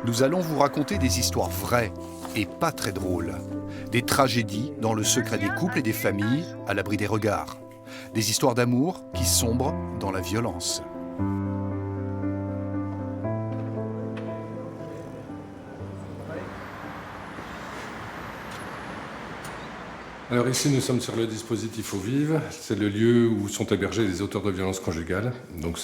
Nous allons vous raconter des histoires vraies et pas très drôles. Des tragédies dans le secret des couples et des familles, à l'abri des regards. Des histoires d'amour qui sombrent dans la violence. Alors ici, nous sommes sur le dispositif Eaux Vives. C'est le lieu où sont hébergés les auteurs de violences conjugales. Donc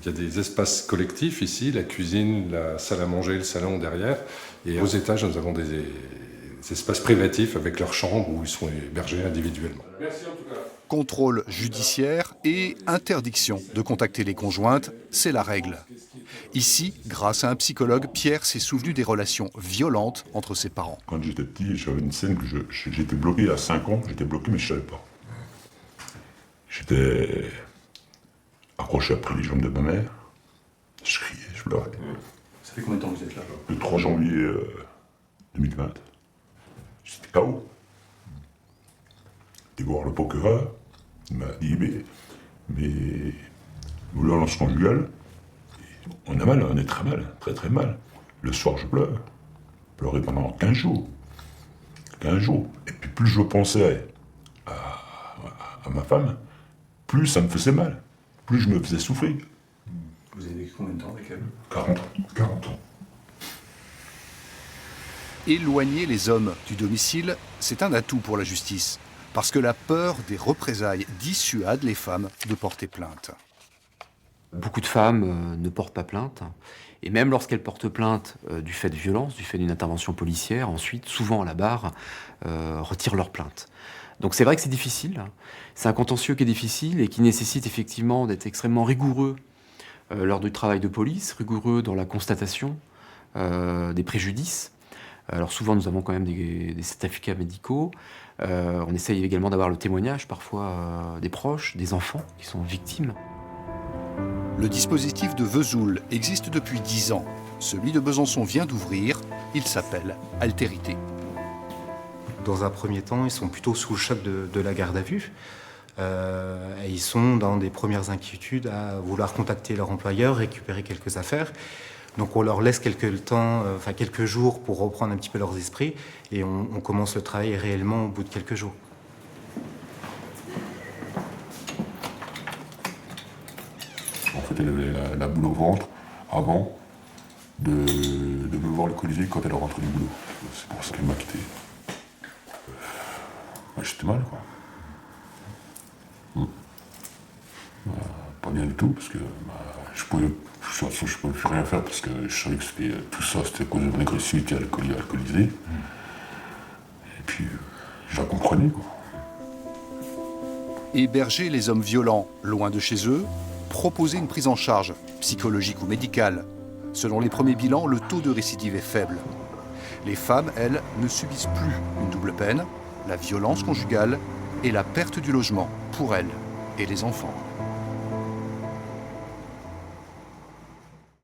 il y a des espaces collectifs ici, la cuisine, la salle à manger, le salon derrière. Et aux étages, nous avons des espaces privatifs avec leurs chambres où ils sont hébergés individuellement. Merci en tout cas. Contrôle judiciaire et interdiction de contacter les conjointes, c'est la règle. Ici, grâce à un psychologue, Pierre s'est souvenu des relations violentes entre ses parents. Quand j'étais petit, j'avais une scène que j'étais bloqué à 5 ans, j'étais bloqué mais je ne savais pas. J'étais accroché après les jambes de ma mère, je criais, je pleurais. Ça fait combien de temps que vous êtes là? Le 3 janvier 2020, j'étais KO. J'étais voir le procureur, il m'a dit mais violence conjugale, on a mal, on est très mal, très très mal. Le soir je pleure, je pleurais pendant 15 jours. 15 jours. Et puis plus je pensais à ma femme, plus ça me faisait mal, plus je me faisais souffrir. Vous avez vécu combien de temps avec elle? 40 ans. Éloigner les hommes du domicile, c'est un atout pour la justice, parce que la peur des représailles dissuade les femmes de porter plainte. Beaucoup de femmes ne portent pas plainte, et même lorsqu'elles portent plainte du fait de violences, du fait d'une intervention policière, ensuite, souvent à la barre, retirent leur plainte. Donc c'est vrai que c'est difficile, c'est un contentieux qui est difficile et qui nécessite effectivement d'être extrêmement rigoureux lors du travail de police, rigoureux dans la constatation des préjudices. Alors souvent nous avons quand même des certificats médicaux, on essaye également d'avoir le témoignage parfois des proches, des enfants qui sont victimes. Le dispositif de Vesoul existe depuis 10 ans. Celui de Besançon vient d'ouvrir, il s'appelle Altérité. Dans un premier temps, ils sont plutôt sous le choc de la garde à vue. Et ils sont dans des premières inquiétudes à vouloir contacter leur employeur, récupérer quelques affaires. Donc on leur laisse quelques jours pour reprendre un petit peu leurs esprits et on commence le travail réellement au bout de quelques jours. En fait, elle avait la boule au ventre avant de me voir alcoolisé quand elle rentre du boulot. C'est pour ça qu'elle m'a quitté. J'étais mal, quoi. Pas bien du tout, parce que je pouvais plus rien faire, parce que je savais que tout ça, c'était à cause de mon agressivité alcoolisée. Et puis, je la comprenais, quoi. Héberger les hommes violents loin de chez eux, proposer une prise en charge psychologique ou médicale. Selon les premiers bilans, le taux de récidive est faible. Les femmes, elles, ne subissent plus une double peine, la violence conjugale et la perte du logement pour elles et les enfants.